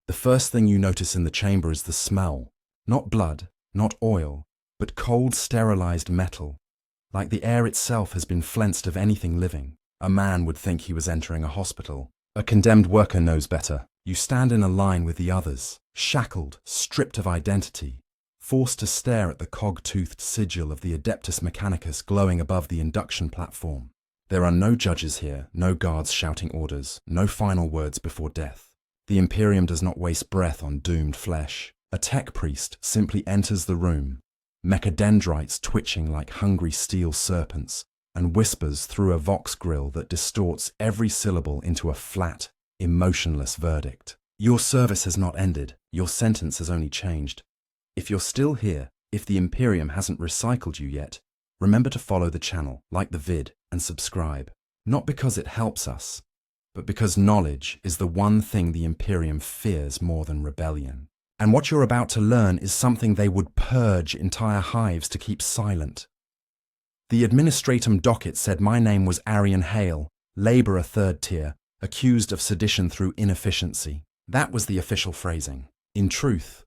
The first thing you notice in the chamber is the smell. Not blood, not oil, but cold, sterilized metal. Like the air itself has been flensed of anything living. A man would think he was entering a hospital. A condemned worker knows better. You stand in a line with the others, shackled, stripped of identity, forced to stare at the cog-toothed sigil of the Adeptus Mechanicus glowing above the induction platform. There are no judges here, no guards shouting orders, no final words before death. The Imperium does not waste breath on doomed flesh. A tech priest simply enters the room, mechadendrites twitching like hungry steel serpents, and whispers through a vox grill that distorts every syllable into a flat, emotionless verdict. Your service has not ended, your sentence has only changed. If you're still here, if the Imperium hasn't recycled you yet, remember to follow the channel, like the vid, and subscribe. Not because it helps us, but because knowledge is the one thing the Imperium fears more than rebellion. And what you're about to learn is something they would purge entire hives to keep silent. The administratum docket said my name was Arian Hale, labourer third tier, accused of sedition through inefficiency. That was the official phrasing. In truth,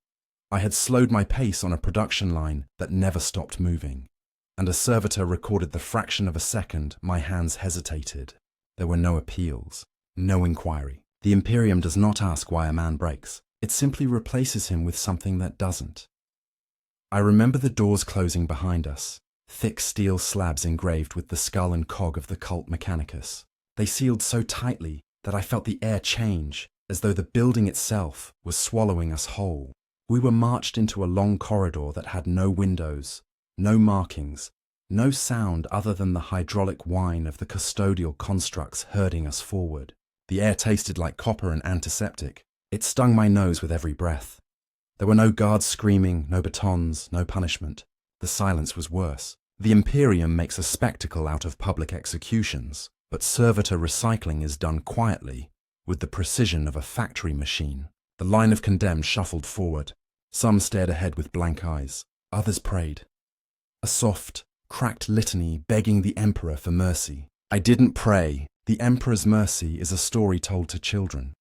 I had slowed my pace on a production line that never stopped moving, and a servitor recorded the fraction of a second my hands hesitated. There were no appeals, no inquiry. The Imperium does not ask why a man breaks. It simply replaces him with something that doesn't. I remember the doors closing behind us, thick steel slabs engraved with the skull and cog of the cult Mechanicus. They sealed so tightly that I felt the air change, as though the building itself was swallowing us whole. We were marched into a long corridor that had no windows, no markings, no sound other than the hydraulic whine of the custodial constructs herding us forward. The air tasted like copper and antiseptic. It stung my nose with every breath. There were no guards screaming, no batons, no punishment. The silence was worse. The Imperium makes a spectacle out of public executions, but Servitor Recycling is done quietly, with the precision of a factory machine. The line of condemned shuffled forward. Some stared ahead with blank eyes. Others prayed. A soft, cracked litany begging the Emperor for mercy. I didn't pray. The Emperor's mercy is a story told to children.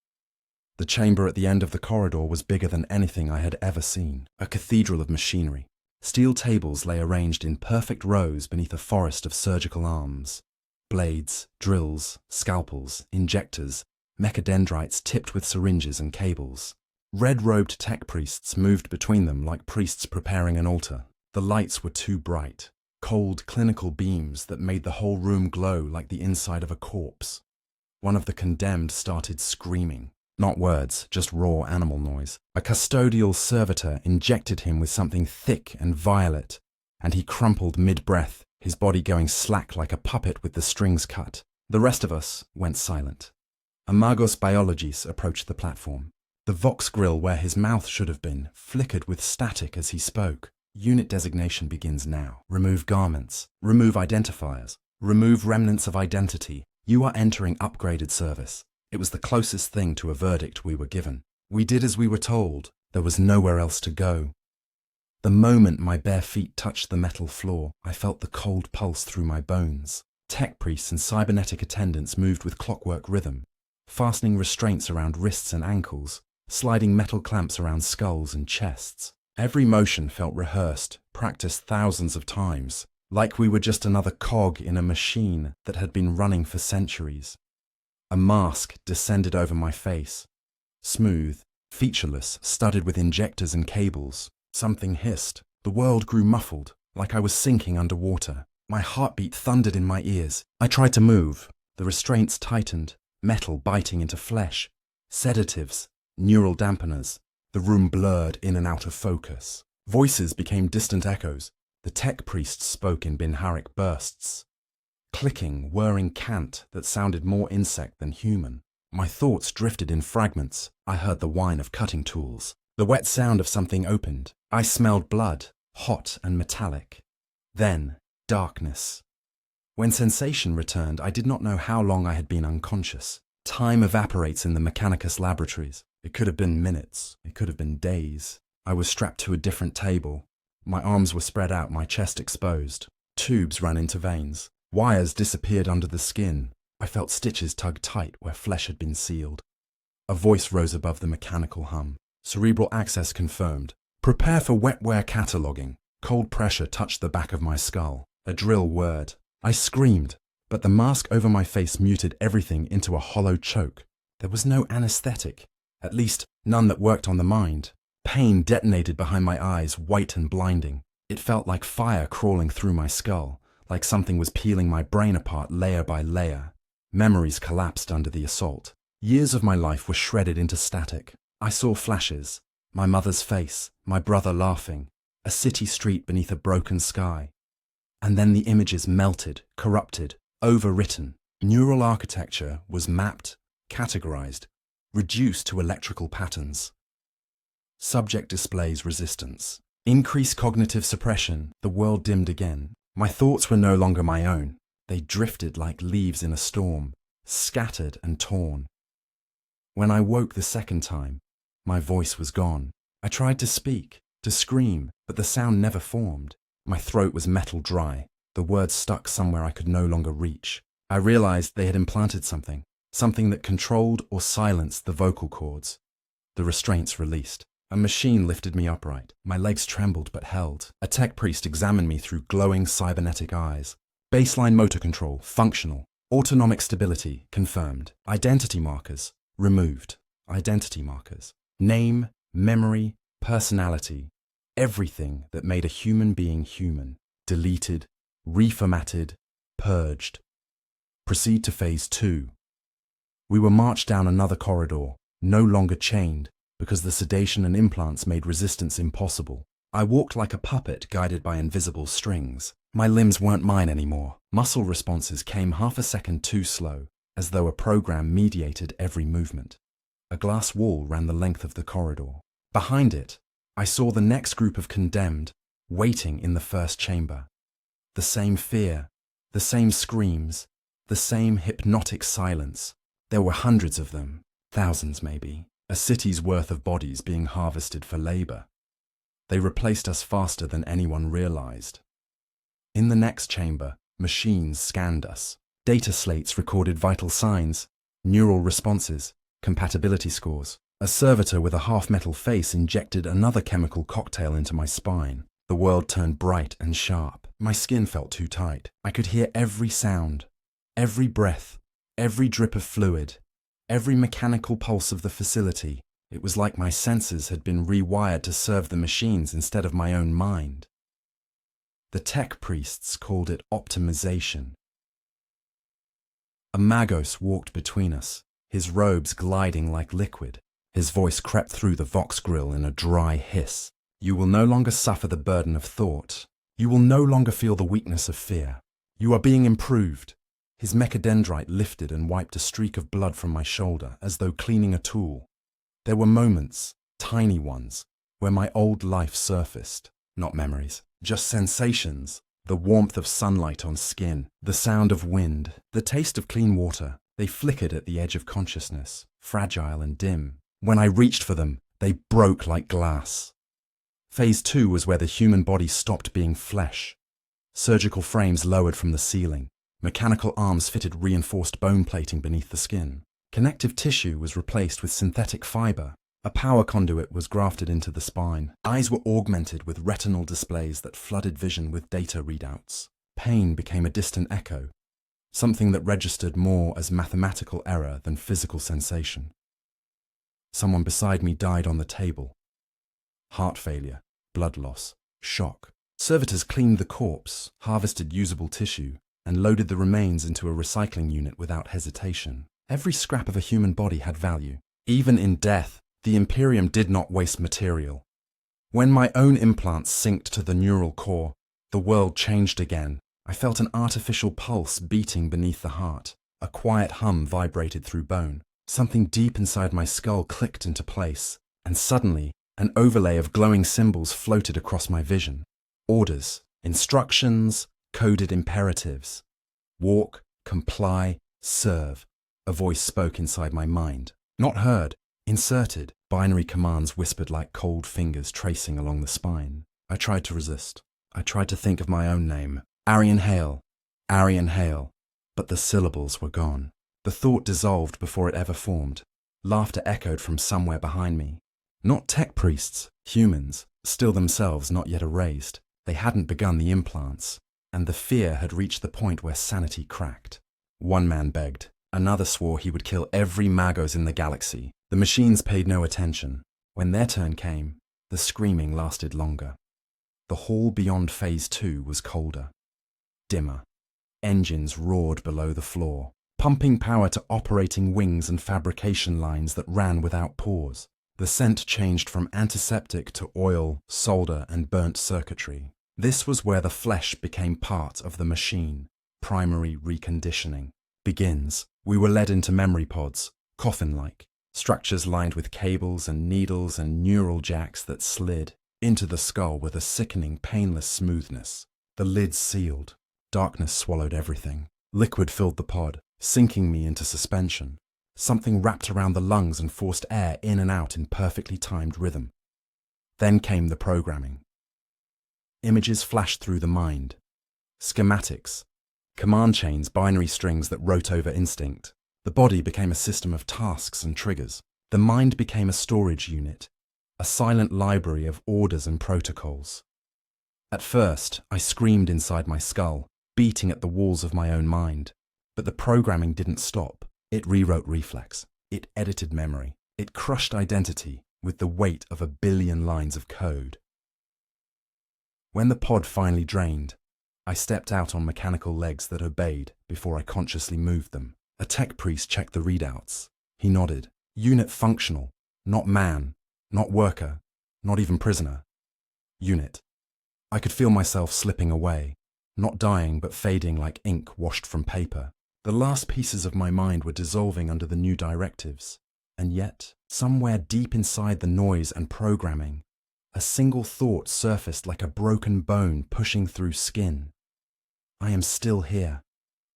The chamber at the end of the corridor was bigger than anything I had ever seen. A cathedral of machinery. Steel tables lay arranged in perfect rows beneath a forest of surgical arms. Blades, drills, scalpels, injectors, mechadendrites tipped with syringes and cables. Red-robed tech priests moved between them like priests preparing an altar. The lights were too bright. Cold, clinical beams that made the whole room glow like the inside of a corpse. One of the condemned started screaming. Not words, just raw animal noise. A custodial servitor injected him with something thick and violet, and he crumpled mid-breath, his body going slack like a puppet with the strings cut. The rest of us went silent. A magos biologis approached the platform. The vox grill where his mouth should have been flickered with static as he spoke. Unit designation begins now. Remove garments. Remove identifiers. Remove remnants of identity. You are entering upgraded service. It was the closest thing to a verdict we were given. We did as we were told. There was nowhere else to go. The moment my bare feet touched the metal floor, I felt the cold pulse through my bones. Tech priests and cybernetic attendants moved with clockwork rhythm, fastening restraints around wrists and ankles, sliding metal clamps around skulls and chests. Every motion felt rehearsed, practiced thousands of times, like we were just another cog in a machine that had been running for centuries. A mask descended over my face, smooth, featureless, studded with injectors and cables. Something hissed. The world grew muffled, like I was sinking underwater. My heartbeat thundered in my ears. I tried to move. The restraints tightened, metal biting into flesh. Sedatives, neural dampeners. The room blurred in and out of focus. Voices became distant echoes. The tech priests spoke in binharic bursts. Clicking, whirring cant that sounded more insect than human. My thoughts drifted in fragments. I heard the whine of cutting tools. The wet sound of something opened. I smelled blood, hot and metallic. Then, darkness. When sensation returned, I did not know how long I had been unconscious. Time evaporates in the Mechanicus laboratories. It could have been minutes. It could have been days. I was strapped to a different table. My arms were spread out, my chest exposed. Tubes ran into veins. Wires disappeared under the skin. I felt stitches tug tight where flesh had been sealed. A voice rose above the mechanical hum. Cerebral access confirmed. Prepare for wetware cataloging. Cold pressure touched the back of my skull. A drill word. I screamed, but the mask over my face muted everything into a hollow choke. There was no anesthetic, at least none that worked on the mind. Pain detonated behind my eyes, white and blinding. It felt like fire crawling through my skull, like something was peeling my brain apart layer by layer. Memories collapsed under the assault. Years of my life were shredded into static. I saw flashes. My mother's face, my brother laughing, a city street beneath a broken sky. And then the images melted, corrupted, overwritten. Neural architecture was mapped, categorized, reduced to electrical patterns. Subject displays resistance. Increased cognitive suppression. The world dimmed again. My thoughts were no longer my own. They drifted like leaves in a storm, scattered and torn. When I woke the second time, my voice was gone. I tried to speak, to scream, but the sound never formed. My throat was metal dry. The words stuck somewhere I could no longer reach. I realized they had implanted something that controlled or silenced the vocal cords. The restraints released. A machine lifted me upright. My legs trembled but held. A tech priest examined me through glowing cybernetic eyes. Baseline motor control, functional. Autonomic stability, confirmed. Identity markers, removed. Identity markers. Name, memory, personality. Everything that made a human being human. Deleted, reformatted, purged. Proceed to phase 2. We were marched down another corridor, no longer chained, because the sedation and implants made resistance impossible. I walked like a puppet guided by invisible strings. My limbs weren't mine anymore. Muscle responses came half a second too slow, as though a program mediated every movement. A glass wall ran the length of the corridor. Behind it, I saw the next group of condemned, waiting in the first chamber. The same fear, the same screams, the same hypnotic silence. There were hundreds of them, thousands maybe, a city's worth of bodies being harvested for labor. They replaced us faster than anyone realized. In the next chamber, machines scanned us. Data slates recorded vital signs, neural responses, compatibility scores. A servitor with a half-metal face injected another chemical cocktail into my spine. The world turned bright and sharp. My skin felt too tight. I could hear every sound, every breath, every drip of fluid, every mechanical pulse of the facility. It was like my senses had been rewired to serve the machines instead of my own mind. The tech priests called it optimization. A magos walked between us, his robes gliding like liquid. His voice crept through the vox grill in a dry hiss. You will no longer suffer the burden of thought. You will no longer feel the weakness of fear. You are being improved. His mechadendrite lifted and wiped a streak of blood from my shoulder as though cleaning a tool. There were moments, tiny ones, where my old life surfaced. Not memories, just sensations. The warmth of sunlight on skin, the sound of wind, the taste of clean water. They flickered at the edge of consciousness, fragile and dim. When I reached for them, they broke like glass. Phase 2 was where the human body stopped being flesh. Surgical frames lowered from the ceiling. Mechanical arms fitted reinforced bone plating beneath the skin. Connective tissue was replaced with synthetic fiber. A power conduit was grafted into the spine. Eyes were augmented with retinal displays that flooded vision with data readouts. Pain became a distant echo, something that registered more as mathematical error than physical sensation. Someone beside me died on the table. Heart failure, blood loss, shock. Servitors cleaned the corpse, harvested usable tissue, and loaded the remains into a recycling unit without hesitation. Every scrap of a human body had value. Even in death, the Imperium did not waste material. When my own implants synced to the neural core, the world changed again. I felt an artificial pulse beating beneath the heart. A quiet hum vibrated through bone. Something deep inside my skull clicked into place, and suddenly, an overlay of glowing symbols floated across my vision. Orders, instructions, coded imperatives. Walk, comply, serve. A voice spoke inside my mind. Not heard, inserted. Binary commands whispered like cold fingers tracing along the spine. I tried to resist. I tried to think of my own name. Arian Hale. Arian Hale. But the syllables were gone. The thought dissolved before it ever formed. Laughter echoed from somewhere behind me. Not tech priests, humans, still themselves not yet erased. They hadn't begun the implants, and the fear had reached the point where sanity cracked. One man begged. Another swore he would kill every Magos in the galaxy. The machines paid no attention. When their turn came, the screaming lasted longer. The hall beyond Phase 2 was colder, dimmer. Engines roared below the floor, pumping power to operating wings and fabrication lines that ran without pause. The scent changed from antiseptic to oil, solder, and burnt circuitry. This was where the flesh became part of the machine. Primary reconditioning begins. We were led into memory pods, coffin-like, structures lined with cables and needles and neural jacks that slid into the skull with a sickening, painless smoothness. The lids sealed. Darkness swallowed everything. Liquid filled the pod, sinking me into suspension. Something wrapped around the lungs and forced air in and out in perfectly timed rhythm. Then came the programming. Images flashed through the mind. Schematics. Command chains, binary strings that wrote over instinct. The body became a system of tasks and triggers. The mind became a storage unit, a silent library of orders and protocols. At first, I screamed inside my skull, beating at the walls of my own mind. But the programming didn't stop. It rewrote reflex. It edited memory. It crushed identity with the weight of 1 billion lines of code. When the pod finally drained, I stepped out on mechanical legs that obeyed before I consciously moved them. A tech priest checked the readouts. He nodded. Unit functional. Not man. Not worker. Not even prisoner. Unit. I could feel myself slipping away. Not dying, but fading like ink washed from paper. The last pieces of my mind were dissolving under the new directives. And yet, somewhere deep inside the noise and programming, a single thought surfaced like a broken bone pushing through skin. I am still here.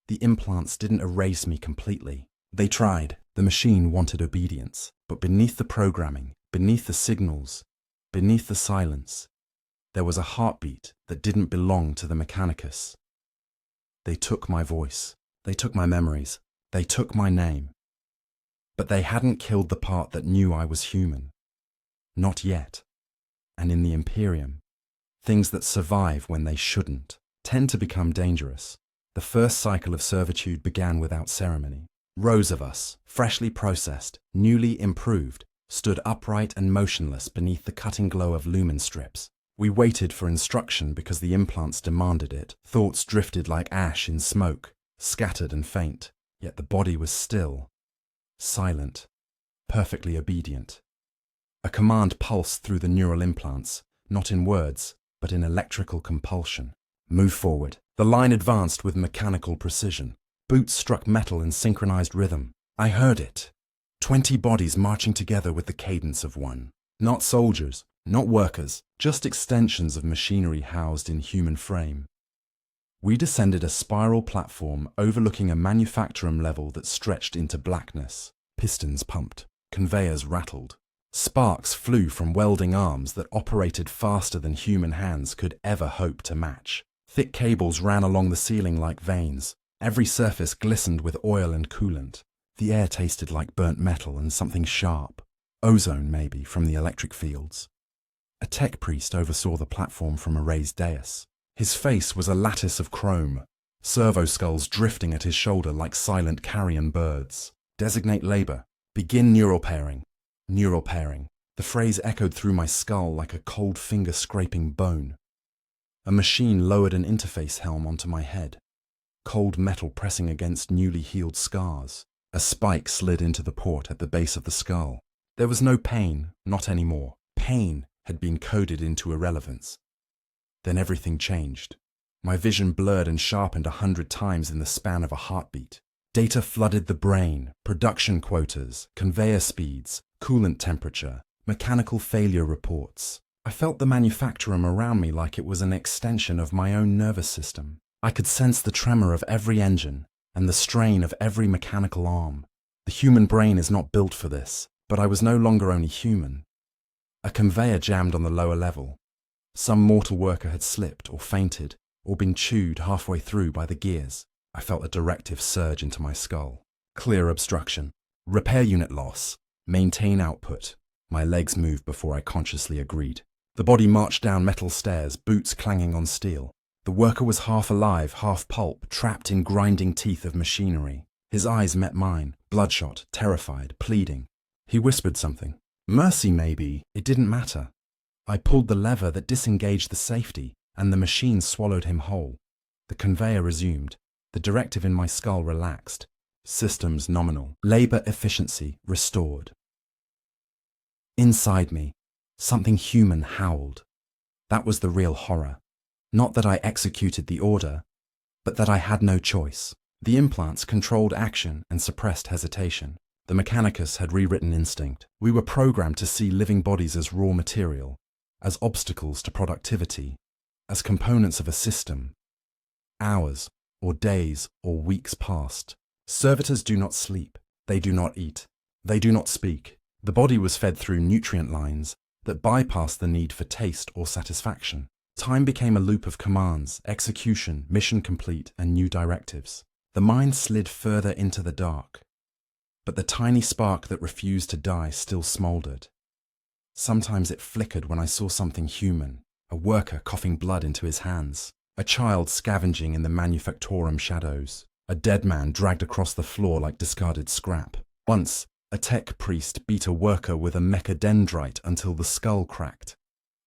The implants didn't erase me completely. They tried. The machine wanted obedience. But beneath the programming, beneath the signals, beneath the silence, there was a heartbeat that didn't belong to the Mechanicus. They took my voice. They took my memories. They took my name. But they hadn't killed the part that knew I was human. Not yet. And in the Imperium, things that survive when they shouldn't tend to become dangerous. The first cycle of servitude began without ceremony. Rows of us, freshly processed, newly improved, stood upright and motionless beneath the cutting glow of lumen strips. We waited for instruction because the implants demanded it. Thoughts drifted like ash in smoke, scattered and faint, yet the body was still, silent, perfectly obedient. A command pulsed through the neural implants, not in words, but in electrical compulsion. Move forward. The line advanced with mechanical precision. Boots struck metal in synchronized rhythm. I heard it. 20 bodies marching together with the cadence of one. Not soldiers, not workers, just extensions of machinery housed in human frame. We descended a spiral platform overlooking a manufacturing level that stretched into blackness. Pistons pumped. Conveyors rattled. Sparks flew from welding arms that operated faster than human hands could ever hope to match. Thick cables ran along the ceiling like veins. Every surface glistened with oil and coolant. The air tasted like burnt metal and something sharp. Ozone, maybe, from the electric fields. A tech priest oversaw the platform from a raised dais. His face was a lattice of chrome, servo skulls drifting at his shoulder like silent carrion birds. Designate labor. Begin neural pairing. Neural pairing. The phrase echoed through my skull like a cold finger scraping bone. A machine lowered an interface helm onto my head. Cold metal pressing against newly healed scars. A spike slid into the port at the base of the skull. There was no pain, not anymore. Pain had been coded into irrelevance. Then everything changed. My vision blurred and sharpened 100 times in the span of a heartbeat. Data flooded the brain, production quotas, conveyor speeds, coolant temperature, mechanical failure reports. I felt the manufacturum around me like it was an extension of my own nervous system. I could sense the tremor of every engine and the strain of every mechanical arm. The human brain is not built for this, but I was no longer only human. A conveyor jammed on the lower level. Some mortal worker had slipped or fainted or been chewed halfway through by the gears. I felt a directive surge into my skull. Clear obstruction. Repair unit loss. Maintain output. My legs moved before I consciously agreed. The body marched down metal stairs, boots clanging on steel. The worker was half alive, half pulp, trapped in grinding teeth of machinery. His eyes met mine, bloodshot, terrified, pleading. He whispered something. Mercy, maybe. It didn't matter. I pulled the lever that disengaged the safety, and the machine swallowed him whole. The conveyor resumed. The directive in my skull relaxed. Systems nominal. Labor efficiency restored. Inside me, something human howled. That was the real horror. Not that I executed the order, but that I had no choice. The implants controlled action and suppressed hesitation. The Mechanicus had rewritten instinct. We were programmed to see living bodies as raw material, as obstacles to productivity, as components of a system. Hours, or days, or weeks passed. Servitors do not sleep. They do not eat. They do not speak. The body was fed through nutrient lines that bypassed the need for taste or satisfaction. Time became a loop of commands, execution, mission complete, and new directives. The mind slid further into the dark, but the tiny spark that refused to die still smoldered. Sometimes it flickered when I saw something human, a worker coughing blood into his hands, a child scavenging in the manufactorum shadows, a dead man dragged across the floor like discarded scrap. Once, a tech priest beat a worker with a mechadendrite until the skull cracked,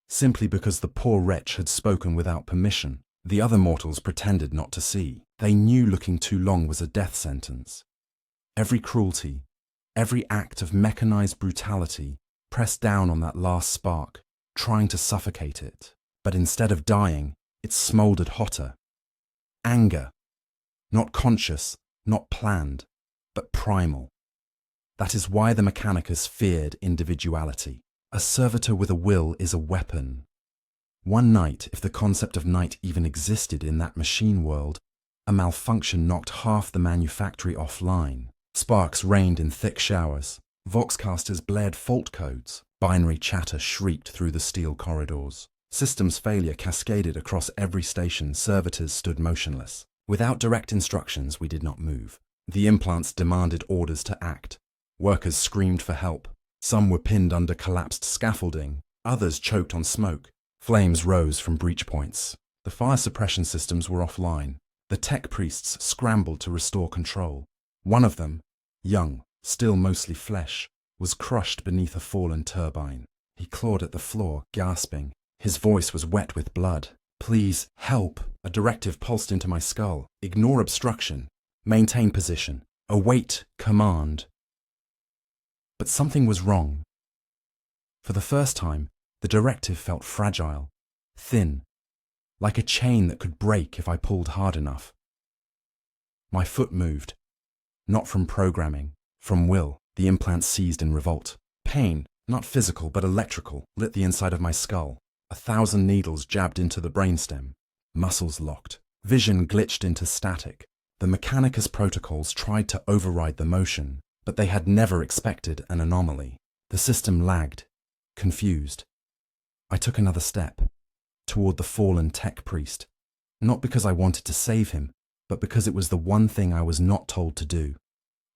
simply because the poor wretch had spoken without permission. The other mortals pretended not to see. They knew looking too long was a death sentence. Every cruelty, every act of mechanized brutality pressed down on that last spark, trying to suffocate it. But instead of dying, it smoldered hotter. Anger. Not conscious, not planned, but primal. That is why the Mechanicus feared individuality. A servitor with a will is a weapon. One night, if the concept of night even existed in that machine world, a malfunction knocked half the manufactory offline. Sparks rained in thick showers. Voxcasters blared fault codes. Binary chatter shrieked through the steel corridors. Systems failure cascaded across every station. Servitors stood motionless. Without direct instructions, we did not move. The implants demanded orders to act. Workers screamed for help. Some were pinned under collapsed scaffolding. Others choked on smoke. Flames rose from breach points. The fire suppression systems were offline. The tech priests scrambled to restore control. One of them, young, still mostly flesh, was crushed beneath a fallen turbine. He clawed at the floor, gasping. His voice was wet with blood. Please, help! A directive pulsed into my skull. Ignore obstruction. Maintain position. Await command. But something was wrong. For the first time, the directive felt fragile, thin, like a chain that could break if I pulled hard enough. My foot moved, not from programming, from will. The implant seized in revolt. Pain, not physical but electrical, lit the inside of my skull. 1,000 needles jabbed into the brainstem. Muscles locked. Vision glitched into static. The Mechanicus protocols tried to override the motion, but they had never expected an anomaly. The system lagged, confused. I took another step, toward the fallen tech priest, not because I wanted to save him, but because it was the one thing I was not told to do.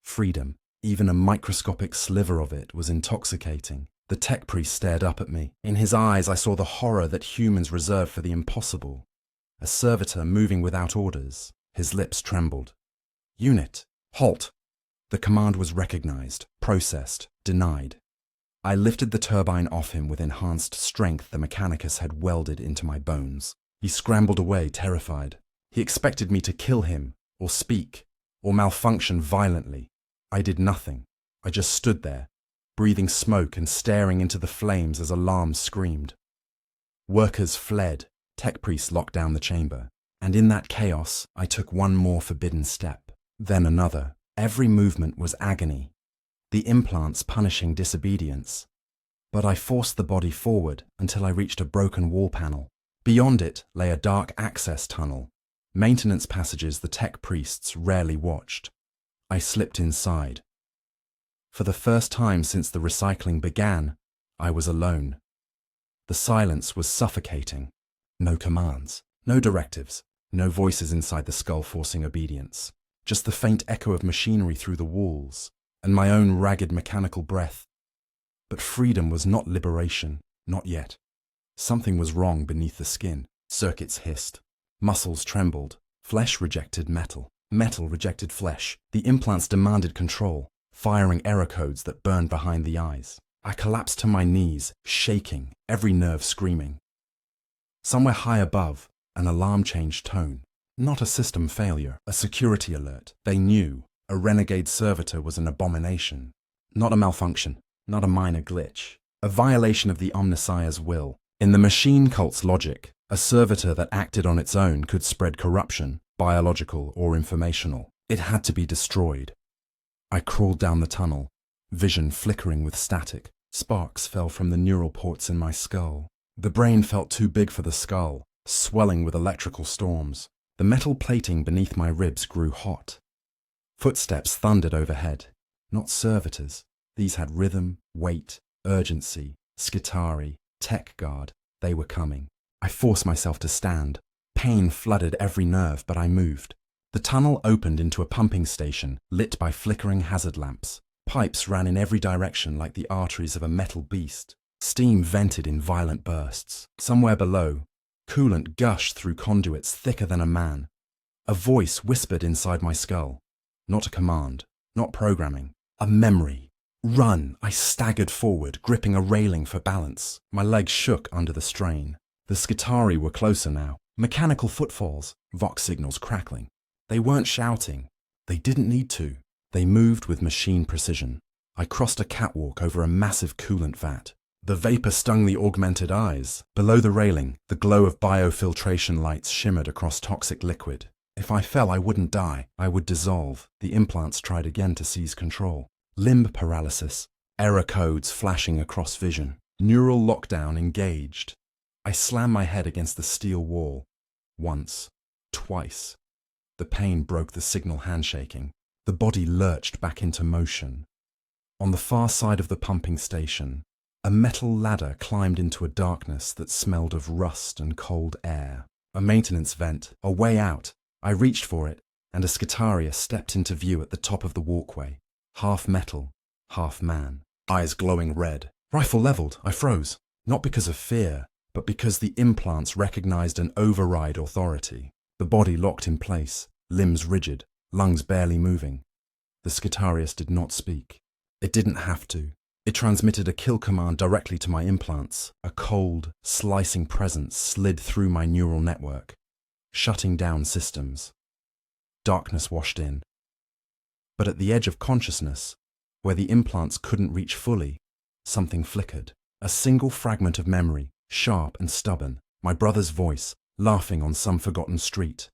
Freedom, even a microscopic sliver of it, was intoxicating. The tech priest stared up at me. In his eyes I saw the horror that humans reserve for the impossible. A servitor moving without orders. His lips trembled. Unit, halt! The command was recognized, processed, denied. I lifted the turbine off him with enhanced strength the Mechanicus had welded into my bones. He scrambled away, terrified. He expected me to kill him, or speak, or malfunction violently. I did nothing. I just stood there, breathing smoke and staring into the flames as alarms screamed. Workers fled. Tech priests locked down the chamber. And in that chaos, I took one more forbidden step, then another. Every movement was agony. The implants punishing disobedience. But I forced the body forward until I reached a broken wall panel. Beyond it lay a dark access tunnel, maintenance passages the tech priests rarely watched. I slipped inside. For the first time since the recycling began, I was alone. The silence was suffocating. No commands, no directives, no voices inside the skull forcing obedience. Just the faint echo of machinery through the walls, and my own ragged mechanical breath But freedom was not liberation, not yet. Something was wrong beneath the skin. Circuits hissed. Muscles trembled. Flesh rejected metal. Metal rejected flesh. The implants demanded control, firing error codes that burned behind the eyes. I collapsed to my knees, shaking, every nerve screaming. Somewhere high above, an alarm changed tone. Not a system failure, a security alert. They knew a renegade servitor was an abomination. Not a malfunction, not a minor glitch. A violation of the Omnissiah's will. In the machine cult's logic, a servitor that acted on its own could spread corruption, biological or informational. It had to be destroyed. I crawled down the tunnel, vision flickering with static. Sparks fell from the neural ports in my skull. The brain felt too big for the skull, swelling with electrical storms. The metal plating beneath my ribs grew hot. Footsteps thundered overhead. Not servitors. These had rhythm, weight, urgency. Skitari, tech guard. They were coming. I forced myself to stand. Pain flooded every nerve, but I moved. The tunnel opened into a pumping station, lit by flickering hazard lamps. Pipes ran in every direction like the arteries of a metal beast. Steam vented in violent bursts. Somewhere below, coolant gushed through conduits thicker than a man. A voice whispered inside my skull. Not a command, not programming, a memory. Run! I staggered forward, gripping a railing for balance. My legs shook under the strain. The Skitari were closer now. Mechanical footfalls, Vox signals crackling. They weren't shouting. They didn't need to. They moved with machine precision. I crossed a catwalk over a massive coolant vat. The vapor stung the augmented eyes. Below the railing, the glow of biofiltration lights shimmered across toxic liquid. If I fell, I wouldn't die. I would dissolve. The implants tried again to seize control. Limb paralysis. Error codes flashing across vision. Neural lockdown engaged. I slammed my head against the steel wall. Once. Twice. The pain broke the signal handshaking. The body lurched back into motion. On the far side of the pumping station, a metal ladder climbed into a darkness that smelled of rust and cold air. A maintenance vent, a way out. I reached for it, and a Skitaria stepped into view at the top of the walkway. Half metal, half man. Eyes glowing red. Rifle leveled, I froze. Not because of fear, but because the implants recognized an override authority. The body locked in place, limbs rigid, lungs barely moving. The Skitarius did not speak. It didn't have to. It transmitted a kill command directly to my implants. A cold, slicing presence slid through my neural network, shutting down systems. Darkness washed in. But at the edge of consciousness, where the implants couldn't reach fully, something flickered. A single fragment of memory, sharp and stubborn. My brother's voice, laughing on some forgotten street.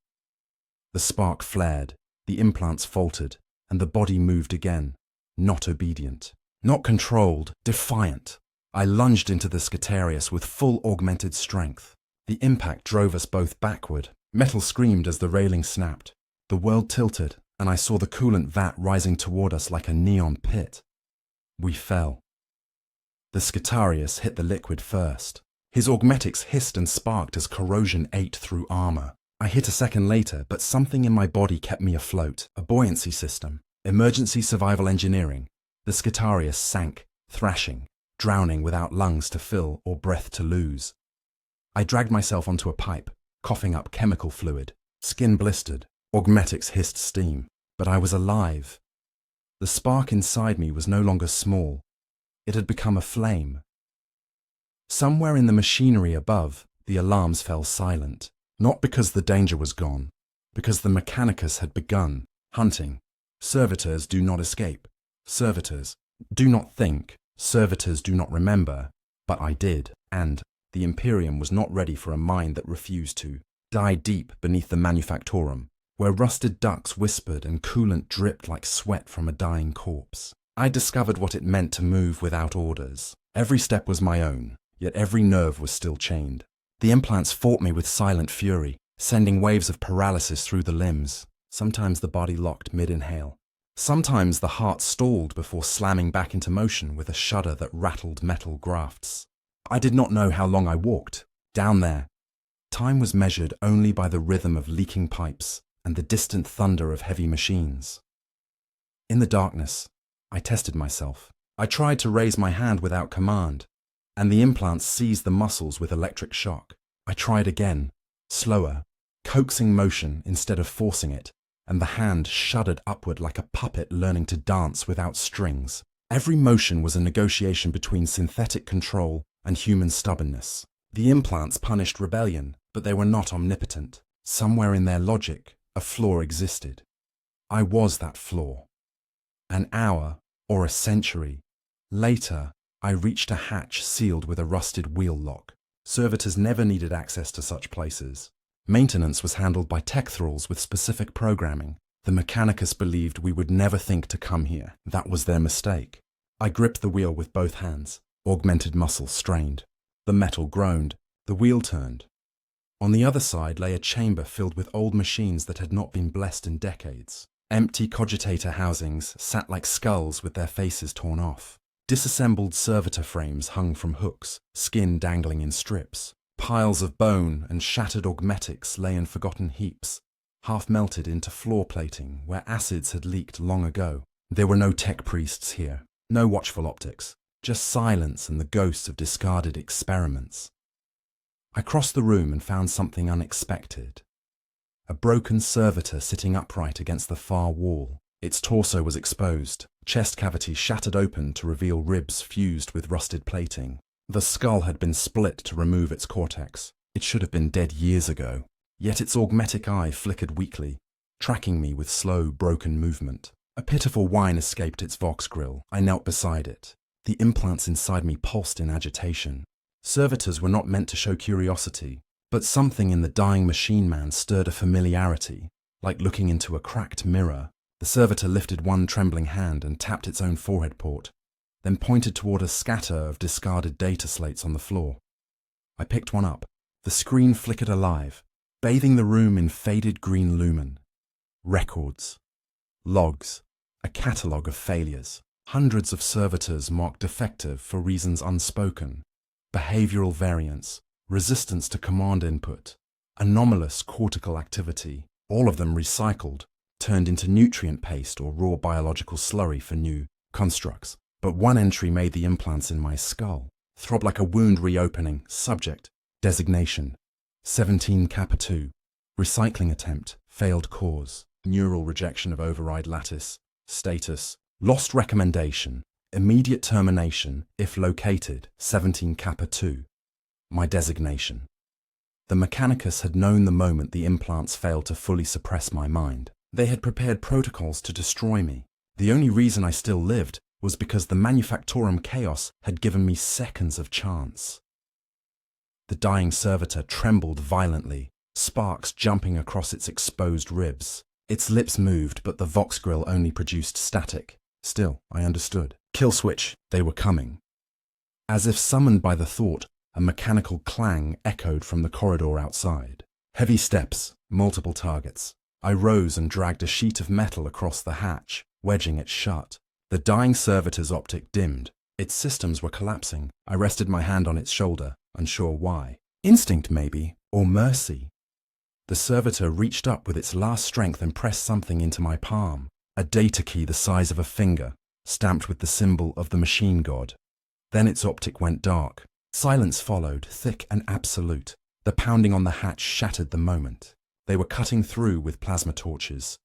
The spark flared, the implants faltered, and the body moved again. Not obedient. Not controlled, defiant. I lunged into the Skitarius with full augmented strength. The impact drove us both backward. Metal screamed as the railing snapped. The world tilted, and I saw the coolant vat rising toward us like a neon pit. We fell. The Skitarius hit the liquid first. His augmetics hissed and sparked as corrosion ate through armor. I hit a second later, but something in my body kept me afloat. A buoyancy system. Emergency survival engineering. The Skitarius sank, thrashing, drowning without lungs to fill or breath to lose. I dragged myself onto a pipe, coughing up chemical fluid. Skin blistered. Augmetics hissed steam. But I was alive. The spark inside me was no longer small. It had become a flame. Somewhere in the machinery above, the alarms fell silent. Not because the danger was gone, because the Mechanicus had begun. Hunting. Servitors do not escape. Servitors do not think. Servitors do not remember. But I did, and the Imperium was not ready for a mind that refused to. Die deep beneath the Manufactorum, where rusted ducts whispered and coolant dripped like sweat from a dying corpse. I discovered what it meant to move without orders. Every step was my own, yet every nerve was still chained. The implants fought me with silent fury, sending waves of paralysis through the limbs. Sometimes the body locked mid-inhale. Sometimes the heart stalled before slamming back into motion with a shudder that rattled metal grafts. I did not know how long I walked. Down there, time was measured only by the rhythm of leaking pipes and the distant thunder of heavy machines. In the darkness, I tested myself. I tried to raise my hand without command, and the implants seized the muscles with electric shock. I tried again, slower, coaxing motion instead of forcing it, and the hand shuddered upward like a puppet learning to dance without strings. Every motion was a negotiation between synthetic control and human stubbornness. The implants punished rebellion, but they were not omnipotent. Somewhere in their logic, a flaw existed. I was that flaw. An hour, or a century, later, I reached a hatch sealed with a rusted wheel lock. Servitors never needed access to such places. Maintenance was handled by tech thralls with specific programming. The Mechanicus believed we would never think to come here. That was their mistake. I gripped the wheel with both hands. Augmented muscles strained. The metal groaned. The wheel turned. On the other side lay a chamber filled with old machines that had not been blessed in decades. Empty cogitator housings sat like skulls with their faces torn off. Disassembled servitor frames hung from hooks, skin dangling in strips. Piles of bone and shattered augmetics lay in forgotten heaps, half melted into floor plating where acids had leaked long ago. There were no tech priests here, no watchful optics, just silence and the ghosts of discarded experiments. I crossed the room and found something unexpected. A broken servitor sitting upright against the far wall. Its torso was exposed, chest cavity shattered open to reveal ribs fused with rusted plating. The skull had been split to remove its cortex. It should have been dead years ago. Yet its augmetic eye flickered weakly, tracking me with slow, broken movement. A pitiful whine escaped its vox grill. I knelt beside it. The implants inside me pulsed in agitation. Servitors were not meant to show curiosity, but something in the dying machine man stirred a familiarity, like looking into a cracked mirror. The servitor lifted one trembling hand and tapped its own forehead port, then pointed toward a scatter of discarded data slates on the floor. I picked one up. The screen flickered alive, bathing the room in faded green lumen. Records. Logs. A catalogue of failures. Hundreds of servitors marked defective for reasons unspoken. Behavioral variance. Resistance to command input. Anomalous cortical activity. All of them recycled, turned into nutrient paste or raw biological slurry for new constructs. But one entry made the implants in my skull throb like a wound reopening. Subject. Designation. 17 Kappa 2. Recycling attempt. Failed cause. Neural rejection of override lattice. Status. Lost recommendation. Immediate termination if located. 17 Kappa 2. My designation. The Mechanicus had known the moment the implants failed to fully suppress my mind. They had prepared protocols to destroy me. The only reason I still lived was because the Manufactorum chaos had given me seconds of chance. The dying servitor trembled violently, sparks jumping across its exposed ribs. Its lips moved, but the vox grill only produced static. Still, I understood. Kill switch, they were coming. As if summoned by the thought, a mechanical clang echoed from the corridor outside. Heavy steps, multiple targets. I rose and dragged a sheet of metal across the hatch, wedging it shut. The dying servitor's optic dimmed. Its systems were collapsing. I rested my hand on its shoulder, unsure why. Instinct, maybe, or mercy. The servitor reached up with its last strength and pressed something into my palm. A data key the size of a finger, stamped with the symbol of the machine god. Then its optic went dark. Silence followed, thick and absolute. The pounding on the hatch shattered the moment. They were cutting through with plasma torches.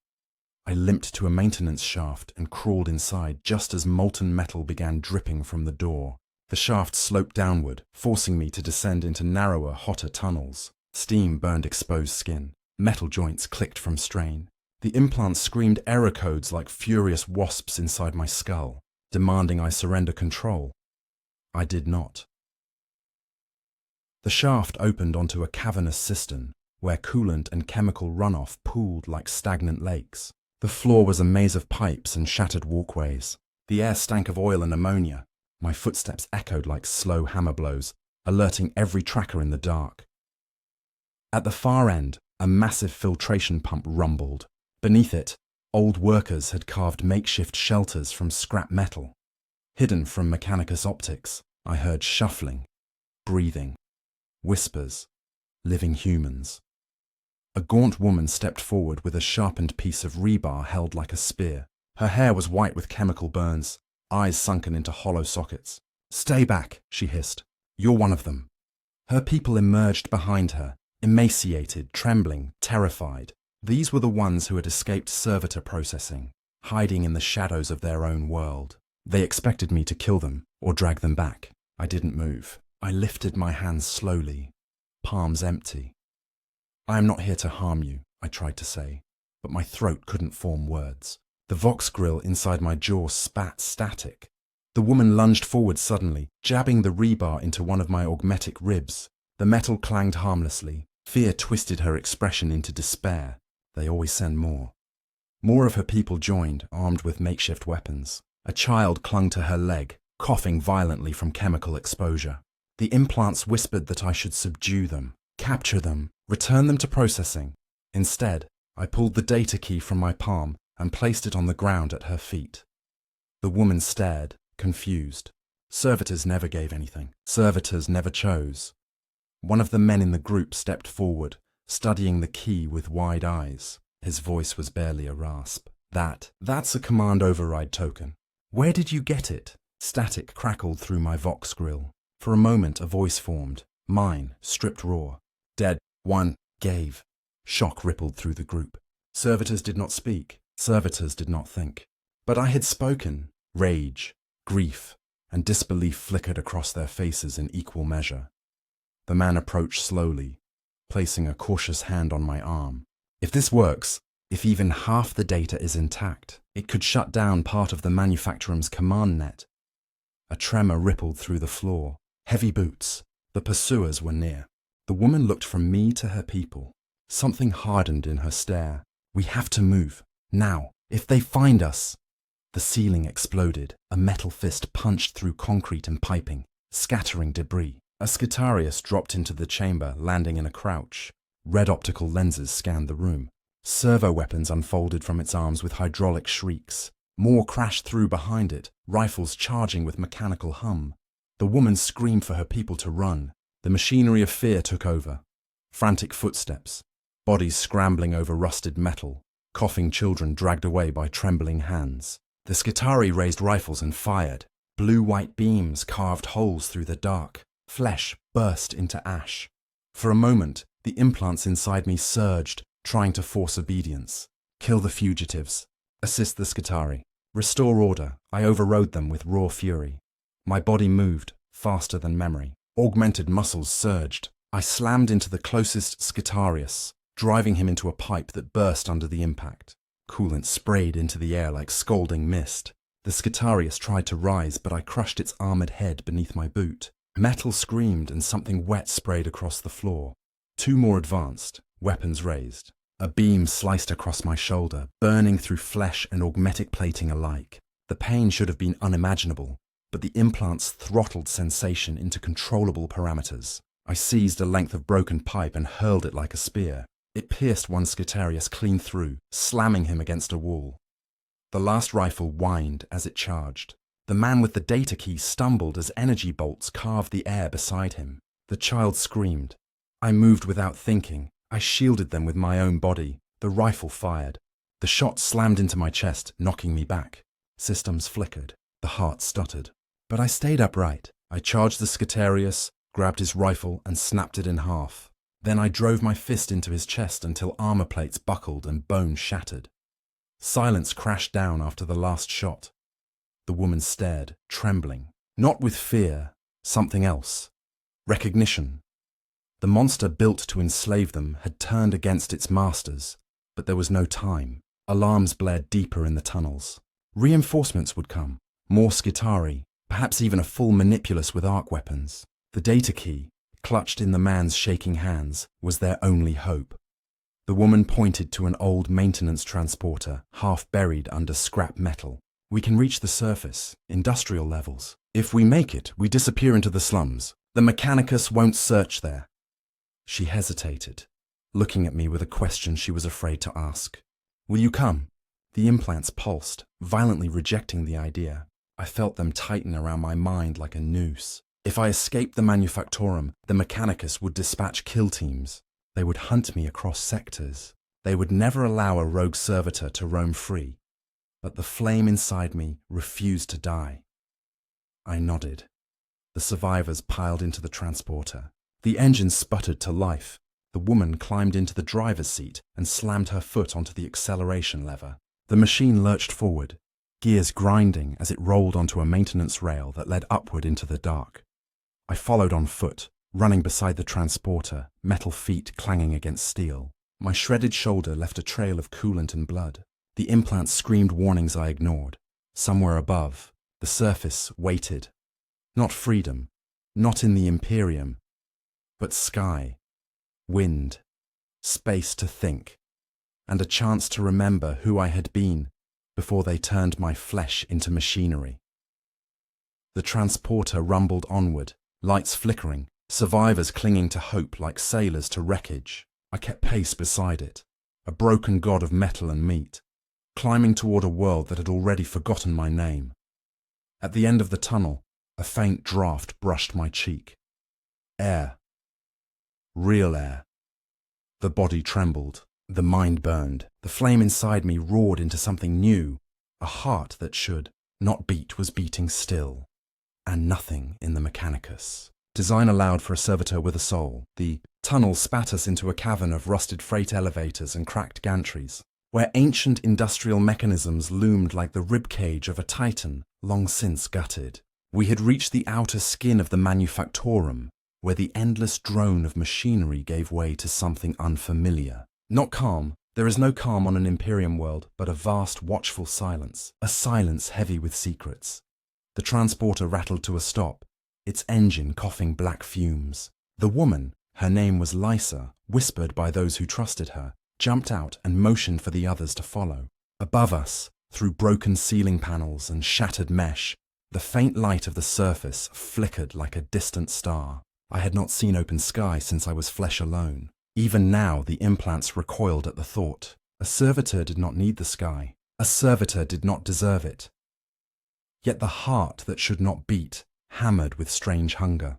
I limped to a maintenance shaft and crawled inside just as molten metal began dripping from the door. The shaft sloped downward, forcing me to descend into narrower, hotter tunnels. Steam burned exposed skin. Metal joints clicked from strain. The implants screamed error codes like furious wasps inside my skull, demanding I surrender control. I did not. The shaft opened onto a cavernous cistern, where coolant and chemical runoff pooled like stagnant lakes. The floor was a maze of pipes and shattered walkways. The air stank of oil and ammonia. My footsteps echoed like slow hammer blows, alerting every tracker in the dark. At the far end, a massive filtration pump rumbled. Beneath it, old workers had carved makeshift shelters from scrap metal. Hidden from Mechanicus optics, I heard shuffling, breathing, whispers, living humans. A gaunt woman stepped forward with a sharpened piece of rebar held like a spear. Her hair was white with chemical burns, eyes sunken into hollow sockets. "Stay back," she hissed. "You're one of them." Her people emerged behind her, emaciated, trembling, terrified. These were the ones who had escaped servitor processing, hiding in the shadows of their own world. They expected me to kill them or drag them back. I didn't move. I lifted my hands slowly, palms empty. "I am not here to harm you," I tried to say, but my throat couldn't form words. The Vox grill inside my jaw spat static. The woman lunged forward suddenly, jabbing the rebar into one of my augmetic ribs. The metal clanged harmlessly. Fear twisted her expression into despair. They always send more. More of her people joined, armed with makeshift weapons. A child clung to her leg, coughing violently from chemical exposure. The implants whispered that I should subdue them, capture them, return them to processing. Instead, I pulled the data key from my palm and placed it on the ground at her feet. The woman stared, confused. Servitors never gave anything. Servitors never chose. One of the men in the group stepped forward, studying the key with wide eyes. His voice was barely a rasp. That's a command override token. Where did you get it?" Static crackled through my Vox grill. For a moment a voice formed, mine, stripped raw. "Dead. One. Gave." Shock rippled through the group. Servitors did not speak. Servitors did not think. But I had spoken. Rage, grief, and disbelief flickered across their faces in equal measure. The man approached slowly, placing a cautious hand on my arm. "If this works, if even half the data is intact, it could shut down part of the manufacturum's command net." A tremor rippled through the floor. Heavy boots. The pursuers were near. The woman looked from me to her people. Something hardened in her stare. "We have to move. Now. If they find us." The ceiling exploded. A metal fist punched through concrete and piping, scattering debris. A Scitarius dropped into the chamber, landing in a crouch. Red optical lenses scanned the room. Servo weapons unfolded from its arms with hydraulic shrieks. More crashed through behind it, rifles charging with mechanical hum. The woman screamed for her people to run. The machinery of fear took over. Frantic footsteps, bodies scrambling over rusted metal, coughing children dragged away by trembling hands. The Scitari raised rifles and fired. Blue-white beams carved holes through the dark. Flesh burst into ash. For a moment, the implants inside me surged, trying to force obedience. Kill the fugitives. Assist the Scitari. Restore order. I overrode them with raw fury. My body moved, faster than memory. Augmented muscles surged. I slammed into the closest Scitarius, driving him into a pipe that burst under the impact. Coolant sprayed into the air like scalding mist. The Scitarius tried to rise, but I crushed its armored head beneath my boot. Metal screamed and something wet sprayed across the floor. Two more advanced, weapons raised. A beam sliced across my shoulder, burning through flesh and augmetic plating alike. The pain should have been unimaginable, but the implants throttled sensation into controllable parameters. I seized a length of broken pipe and hurled it like a spear. It pierced one Scitarius clean through, slamming him against a wall. The last rifle whined as it charged. The man with the data key stumbled as energy bolts carved the air beside him. The child screamed. I moved without thinking. I shielded them with my own body. The rifle fired. The shot slammed into my chest, knocking me back. Systems flickered. The heart stuttered. But I stayed upright. I charged the Scitarius, grabbed his rifle, and snapped it in half. Then I drove my fist into his chest until armor plates buckled and bone shattered. Silence crashed down after the last shot. The woman stared, trembling. Not with fear, something else. Recognition. The monster built to enslave them had turned against its masters, but there was no time. Alarms blared deeper in the tunnels. Reinforcements would come. More Scitari, perhaps even a full Manipulus with arc weapons. The data key, clutched in the man's shaking hands, was their only hope. The woman pointed to an old maintenance transporter, half buried under scrap metal. "We can reach the surface, industrial levels. If we make it, we disappear into the slums. The Mechanicus won't search there." She hesitated, looking at me with a question she was afraid to ask. "Will you come?" The implants pulsed, violently rejecting the idea. I felt them tighten around my mind like a noose. If I escaped the Manufactorum, the Mechanicus would dispatch kill teams. They would hunt me across sectors. They would never allow a rogue servitor to roam free. but the flame inside me refused to die. I nodded. The survivors piled into the transporter. The engine sputtered to life. The woman climbed into the driver's seat and slammed her foot onto the acceleration lever. The machine lurched forward, gears grinding as it rolled onto a maintenance rail that led upward into the dark. I followed on foot, running beside the transporter, metal feet clanging against steel. My shredded shoulder left a trail of coolant and blood. The implants screamed warnings I ignored. Somewhere above, the surface waited. Not freedom, not in the Imperium, but sky, wind, space to think, and a chance to remember who I had been before they turned my flesh into machinery. The transporter rumbled onward, lights flickering, survivors clinging to hope like sailors to wreckage. I kept pace beside it, a broken god of metal and meat, climbing toward a world that had already forgotten my name. At the end of the tunnel, a faint draft brushed my cheek. Air. Real air. The body trembled. The mind burned. The flame inside me roared into something new. A heart that should not beat was beating still. And nothing in the Mechanicus. Design allowed for a servitor with a soul. The tunnel spat us into a cavern of rusted freight elevators and cracked gantries, where ancient industrial mechanisms loomed like the ribcage of a titan long since gutted. We had reached the outer skin of the manufactorum, where the endless drone of machinery gave way to something unfamiliar. Not calm. There is no calm on an Imperium world, but a vast, watchful silence. A silence heavy with secrets. The transporter rattled to a stop, its engine coughing black fumes. The woman, her name was Lysa, whispered by those who trusted her, jumped out and motioned for the others to follow. Above us, through broken ceiling panels and shattered mesh, the faint light of the surface flickered like a distant star. I had not seen open sky since I was flesh alone. Even now, the implants recoiled at the thought. A servitor did not need the sky. A servitor did not deserve it. Yet the heart that should not beat hammered with strange hunger.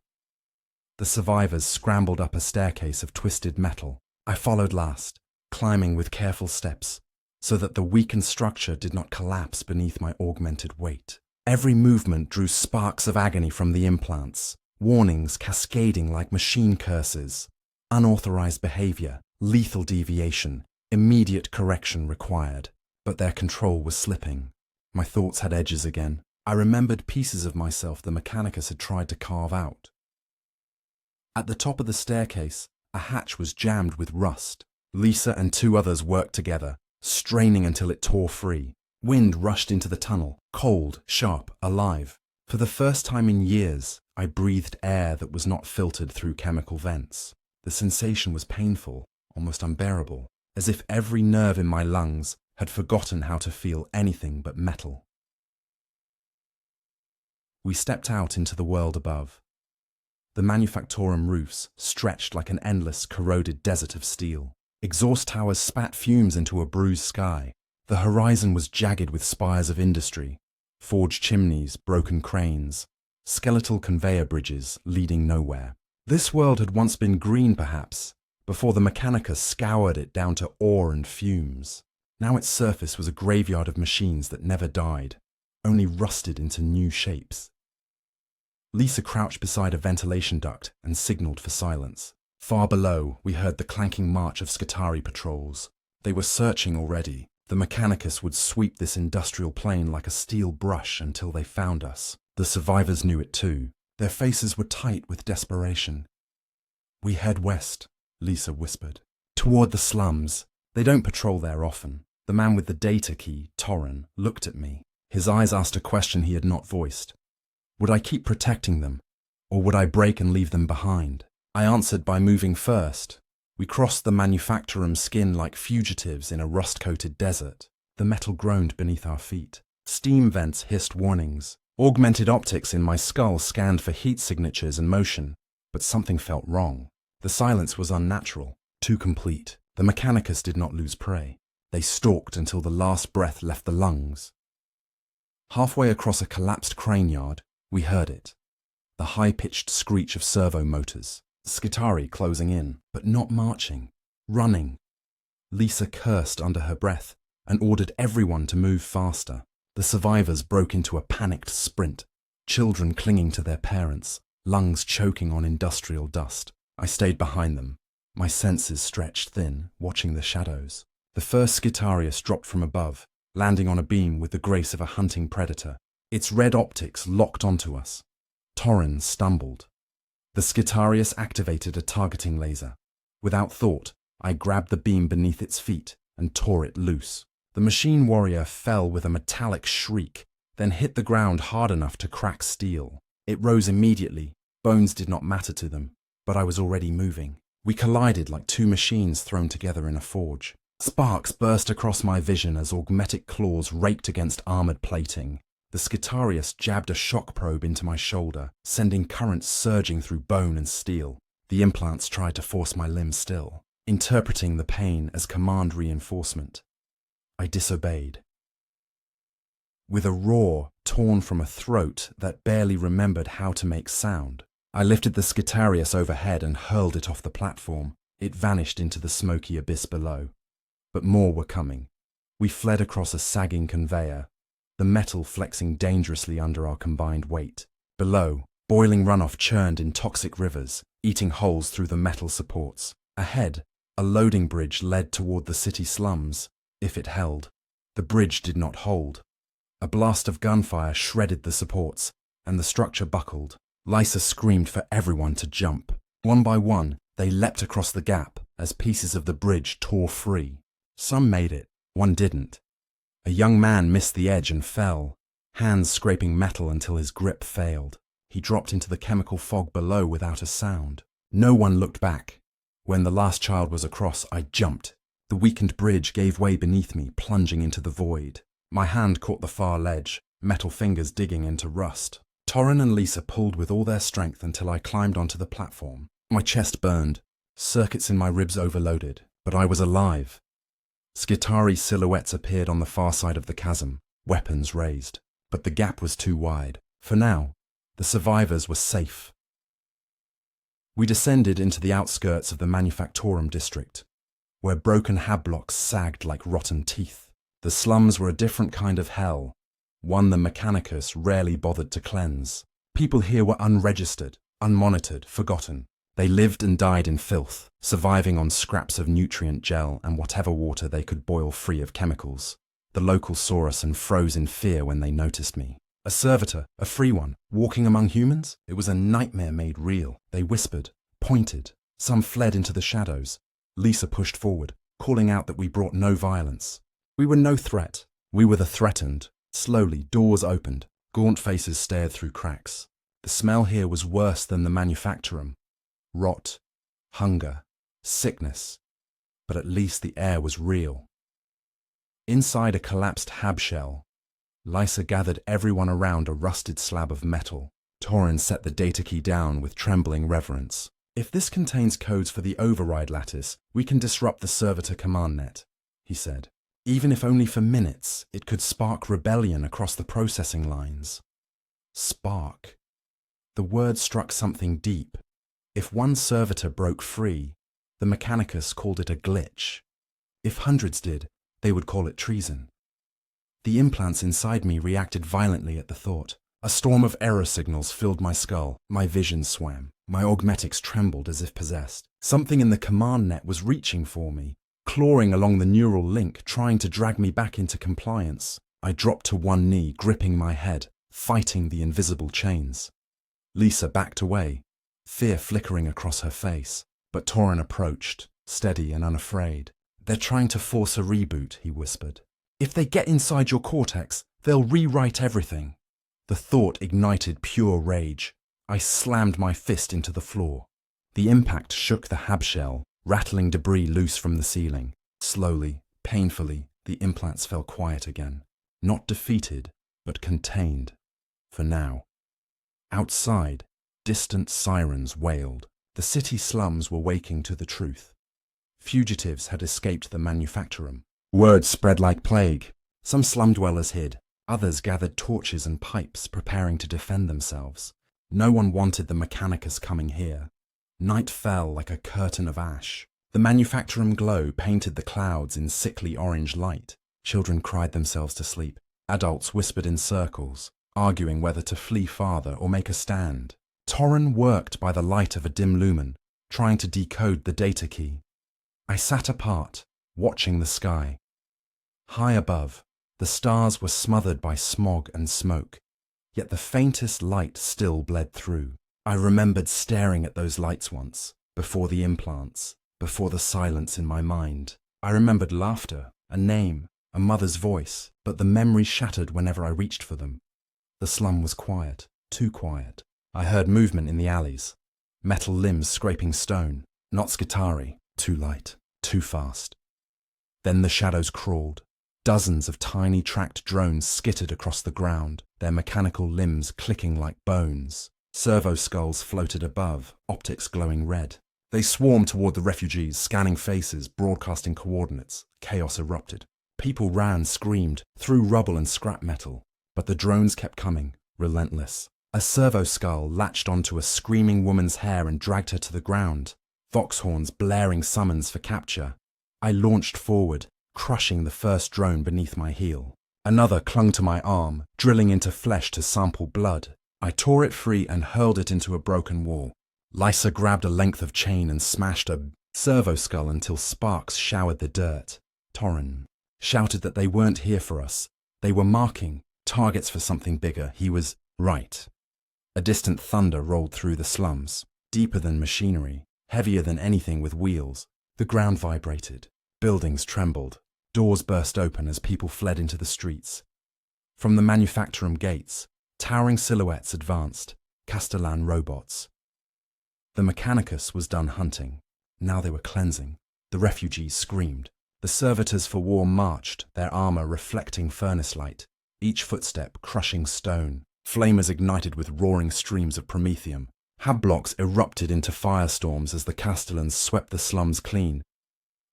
The survivors scrambled up a staircase of twisted metal. I followed last, climbing with careful steps, so that the weakened structure did not collapse beneath my augmented weight. Every movement drew sparks of agony from the implants, warnings cascading like machine curses. Unauthorized behavior, lethal deviation, immediate correction required. But their control was slipping. My thoughts had edges again. I remembered pieces of myself the Mechanicus had tried to carve out. At the top of the staircase, a hatch was jammed with rust. Lisa and two others worked together, straining until it tore free. Wind rushed into the tunnel, cold, sharp, alive. For the first time in years, I breathed air that was not filtered through chemical vents. The sensation was painful, almost unbearable, as if every nerve in my lungs had forgotten how to feel anything but metal. We stepped out into the world above. The manufactorum roofs stretched like an endless, corroded desert of steel. Exhaust towers spat fumes into a bruised sky. The horizon was jagged with spires of industry, forged chimneys, broken cranes, skeletal conveyor bridges leading nowhere. This world had once been green, perhaps, before the Mechanicus scoured it down to ore and fumes. Now its surface was a graveyard of machines that never died, only rusted into new shapes. Lisa crouched beside a ventilation duct and signaled for silence. Far below, we heard the clanking march of Skitarii patrols. They were searching already. The Mechanicus would sweep this industrial plain like a steel brush until they found us. The survivors knew it too. Their faces were tight with desperation. "We head west," Lisa whispered. "Toward the slums. They don't patrol there often." The man with the data key, Torren, looked at me. His eyes asked a question he had not voiced. Would I keep protecting them, or would I break and leave them behind? I answered by moving first. We crossed the manufactorum skin like fugitives in a rust-coated desert. The metal groaned beneath our feet. Steam vents hissed warnings. Augmented optics in my skull scanned for heat signatures and motion, but something felt wrong. The silence was unnatural, too complete. The Mechanicus did not lose prey. They stalked until the last breath left the lungs. Halfway across a collapsed crane yard, we heard it. The high-pitched screech of servo motors. Skitarii closing in, but not marching. Running. Lisa cursed under her breath, and ordered everyone to move faster. The survivors broke into a panicked sprint, children clinging to their parents, lungs choking on industrial dust. I stayed behind them, my senses stretched thin, watching the shadows. The first Skitarius dropped from above, landing on a beam with the grace of a hunting predator. Its red optics locked onto us. Torrin stumbled. The Skitarius activated a targeting laser. Without thought, I grabbed the beam beneath its feet and tore it loose. The machine warrior fell with a metallic shriek, then hit the ground hard enough to crack steel. It rose immediately. Bones did not matter to them, but I was already moving. We collided like two machines thrown together in a forge. Sparks burst across my vision as augmetic claws raked against armored plating. The Skitarius jabbed a shock probe into my shoulder, sending currents surging through bone and steel. The implants tried to force my limbs still, interpreting the pain as command reinforcement. I disobeyed. With a roar torn from a throat that barely remembered how to make sound, I lifted the Skitarius overhead and hurled it off the platform. It vanished into the smoky abyss below. But more were coming. We fled across a sagging conveyor, the metal flexing dangerously under our combined weight. Below, boiling runoff churned in toxic rivers, eating holes through the metal supports. Ahead, a loading bridge led toward the city slums, if it held. The bridge did not hold. A blast of gunfire shredded the supports, and the structure buckled. Lysa screamed for everyone to jump. One by one, they leapt across the gap as pieces of the bridge tore free. Some made it, one didn't. A young man missed the edge and fell, hands scraping metal until his grip failed. He dropped into the chemical fog below without a sound. No one looked back. When the last child was across, I jumped. The weakened bridge gave way beneath me, plunging into the void. My hand caught the far ledge, metal fingers digging into rust. Torrin and Lysa pulled with all their strength until I climbed onto the platform. My chest burned, circuits in my ribs overloaded, but I was alive. Skitari silhouettes appeared on the far side of the chasm, weapons raised. But the gap was too wide. For now, the survivors were safe. We descended into the outskirts of the Manufactorum district, where broken hab blocks sagged like rotten teeth. The slums were a different kind of hell, one the Mechanicus rarely bothered to cleanse. People here were unregistered, unmonitored, forgotten. They lived and died in filth, surviving on scraps of nutrient gel and whatever water they could boil free of chemicals. The locals saw us and froze in fear when they noticed me. A servitor, a free one, walking among humans? It was a nightmare made real. They whispered, pointed. Some fled into the shadows. Lysa pushed forward, calling out that we brought no violence. We were no threat. We were the threatened. Slowly, doors opened. Gaunt faces stared through cracks. The smell here was worse than the Manufactorum. Rot, hunger, sickness. But at least the air was real. Inside a collapsed hab shell, Lysa gathered everyone around a rusted slab of metal. Torrin set the data key down with trembling reverence. If this contains codes for the override lattice, we can disrupt the servitor command net, he said. Even if only for minutes, it could spark rebellion across the processing lines. Spark. The word struck something deep. If one servitor broke free, the Mechanicus called it a glitch. If hundreds did, they would call it treason. The implants inside me reacted violently at the thought. A storm of error signals filled my skull. My vision swam. My augmetics trembled as if possessed. Something in the command net was reaching for me, clawing along the neural link, trying to drag me back into compliance. I dropped to one knee, gripping my head, fighting the invisible chains. Lysa backed away, fear flickering across her face. But Torrin approached, steady and unafraid. They're trying to force a reboot, he whispered. If they get inside your cortex, they'll rewrite everything. The thought ignited pure rage. I slammed my fist into the floor. The impact shook the hab shell, rattling debris loose from the ceiling. Slowly, painfully, the implants fell quiet again. Not defeated, but contained. For now. Outside, distant sirens wailed. The city slums were waking to the truth. Fugitives had escaped the Manufactorum. Word spread like plague. Some slum dwellers hid. Others gathered torches and pipes, preparing to defend themselves. No one wanted the Mechanicus coming here. Night fell like a curtain of ash. The Manufactorum glow painted the clouds in sickly orange light. Children cried themselves to sleep. Adults whispered in circles, arguing whether to flee farther or make a stand. Torren worked by the light of a dim lumen, trying to decode the data key. I sat apart, watching the sky. High above, the stars were smothered by smog and smoke, yet the faintest light still bled through. I remembered staring at those lights once, before the implants, before the silence in my mind. I remembered laughter, a name, a mother's voice, but the memories shattered whenever I reached for them. The slum was quiet, too quiet. I heard movement in the alleys, metal limbs scraping stone, not Skitari, too light, too fast. Then the shadows crawled. Dozens of tiny tracked drones skittered across the ground, their mechanical limbs clicking like bones. Servo skulls floated above, optics glowing red. They swarmed toward the refugees, scanning faces, broadcasting coordinates. Chaos erupted. People ran, screamed, threw rubble and scrap metal. But the drones kept coming, relentless. A servo skull latched onto a screaming woman's hair and dragged her to the ground. Vox horns blaring summons for capture. I launched forward, crushing the first drone beneath my heel. Another clung to my arm, drilling into flesh to sample blood. I tore it free and hurled it into a broken wall. Lysa grabbed a length of chain and smashed a servo skull until sparks showered the dirt. Torren shouted that they weren't here for us. They were marking targets for something bigger. He was right. A distant thunder rolled through the slums, deeper than machinery, heavier than anything with wheels. The ground vibrated. Buildings trembled. Doors burst open as people fled into the streets. From the manufactorum gates, towering silhouettes advanced, Castellan robots. The Mechanicus was done hunting. Now they were cleansing. The refugees screamed. The servitors for war marched, their armor reflecting furnace light, each footstep crushing stone. Flamers ignited with roaring streams of promethium. Hab blocks erupted into firestorms as the Castellans swept the slums clean.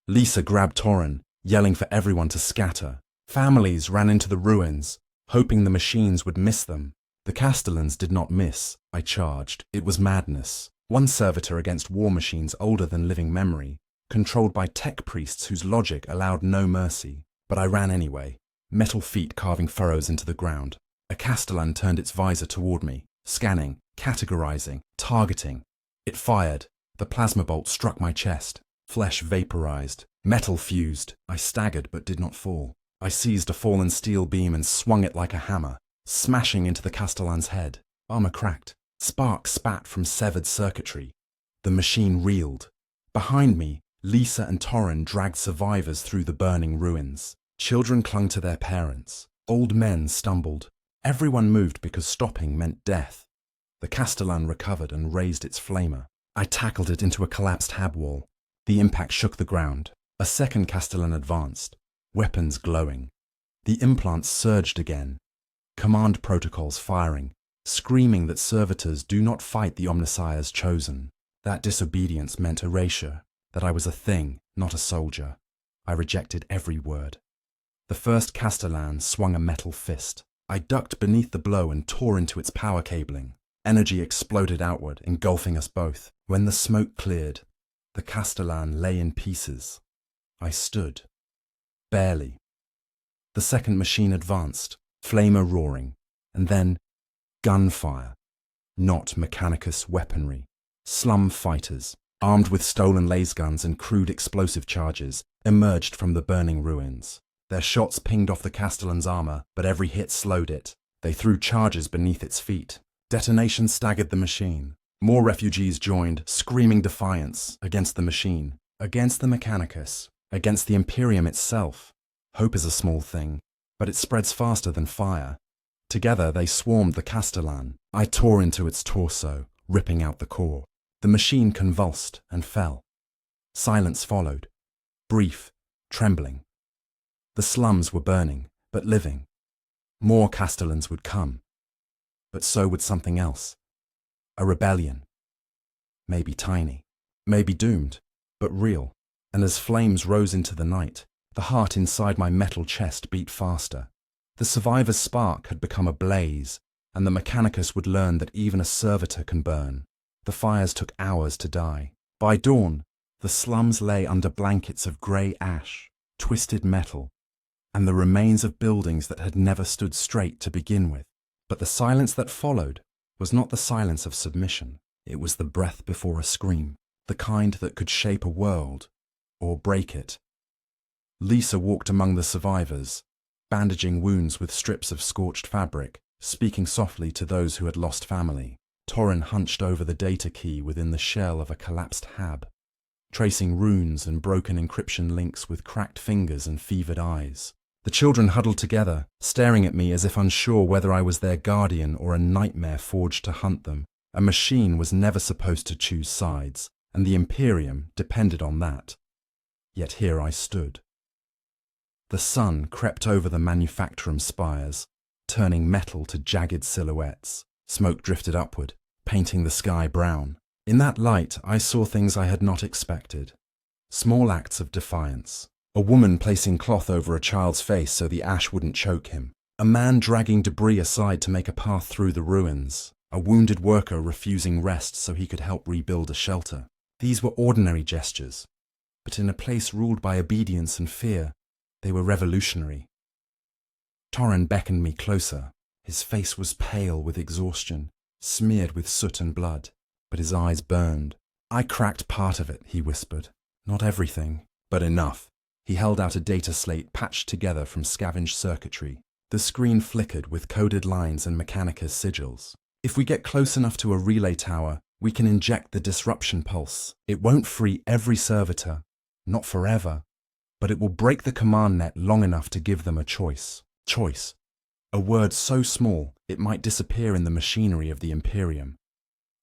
Lysa grabbed Torren, yelling for everyone to scatter. Families ran into the ruins, hoping the machines would miss them. The Castellans did not miss, I charged. It was madness. One servitor against war machines older than living memory, controlled by tech priests whose logic allowed no mercy. But I ran anyway, metal feet carving furrows into the ground. A Castellan turned its visor toward me, scanning, categorizing, targeting. It fired. The plasma bolt struck my chest. Flesh vaporized. Metal fused. I staggered but did not fall. I seized a fallen steel beam and swung it like a hammer, smashing into the Castellan's head. Armor cracked. Sparks spat from severed circuitry. The machine reeled. Behind me, Lysa and Torren dragged survivors through the burning ruins. Children clung to their parents. Old men stumbled. Everyone moved because stopping meant death. The Castellan recovered and raised its flamer. I tackled it into a collapsed hab wall. The impact shook the ground. A second Castellan advanced, weapons glowing. The implants surged again. Command protocols firing, screaming that servitors do not fight the Omnissiah's chosen. That disobedience meant erasure, that I was a thing, not a soldier. I rejected every word. The first Castellan swung a metal fist. I ducked beneath the blow and tore into its power cabling. Energy exploded outward, engulfing us both. When the smoke cleared, the Castellan lay in pieces. I stood. Barely. The second machine advanced, flamer roaring, and then gunfire. Not Mechanicus weaponry. Slum fighters, armed with stolen laser guns and crude explosive charges, emerged from the burning ruins. Their shots pinged off the Castellan's armor, but every hit slowed it. They threw charges beneath its feet. Detonation staggered the machine. More refugees joined, screaming defiance against the machine, against the Mechanicus, against the Imperium itself. Hope is a small thing, but it spreads faster than fire. Together they swarmed the Castellan. I tore into its torso, ripping out the core. The machine convulsed and fell. Silence followed, brief, trembling. The slums were burning, but living. More Castellans would come. But so would something else. A rebellion. Maybe tiny, maybe doomed, but real. And as flames rose into the night, the heart inside my metal chest beat faster. The survivor's spark had become a blaze, and the Mechanicus would learn that even a servitor can burn. The fires took hours to die. By dawn, the slums lay under blankets of grey ash, twisted metal. and the remains of buildings that had never stood straight to begin with. But the silence that followed was not the silence of submission. It was the breath before a scream, the kind that could shape a world or break it. Lisa walked among the survivors, bandaging wounds with strips of scorched fabric, speaking softly to those who had lost family. Torrin hunched over the data key within the shell of a collapsed hab, tracing runes and broken encryption links with cracked fingers and fevered eyes. The children huddled together, staring at me as if unsure whether I was their guardian or a nightmare forged to hunt them. A machine was never supposed to choose sides, and the Imperium depended on that. Yet here I stood. The sun crept over the manufactorum spires, turning metal to jagged silhouettes. Smoke drifted upward, painting the sky brown. In that light, I saw things I had not expected. Small acts of defiance. A woman placing cloth over a child's face so the ash wouldn't choke him. A man dragging debris aside to make a path through the ruins. A wounded worker refusing rest so he could help rebuild a shelter. These were ordinary gestures, but in a place ruled by obedience and fear, they were revolutionary. Torrin beckoned me closer. His face was pale with exhaustion, smeared with soot and blood, but his eyes burned. "I cracked part of it," he whispered. "Not everything, but enough." He held out a data slate patched together from scavenged circuitry. The screen flickered with coded lines and Mechanicus sigils. "If we get close enough to a relay tower, we can inject the disruption pulse. It won't free every servitor, not forever, but it will break the command net long enough to give them a choice. Choice. A word so small it might disappear in the machinery of the Imperium.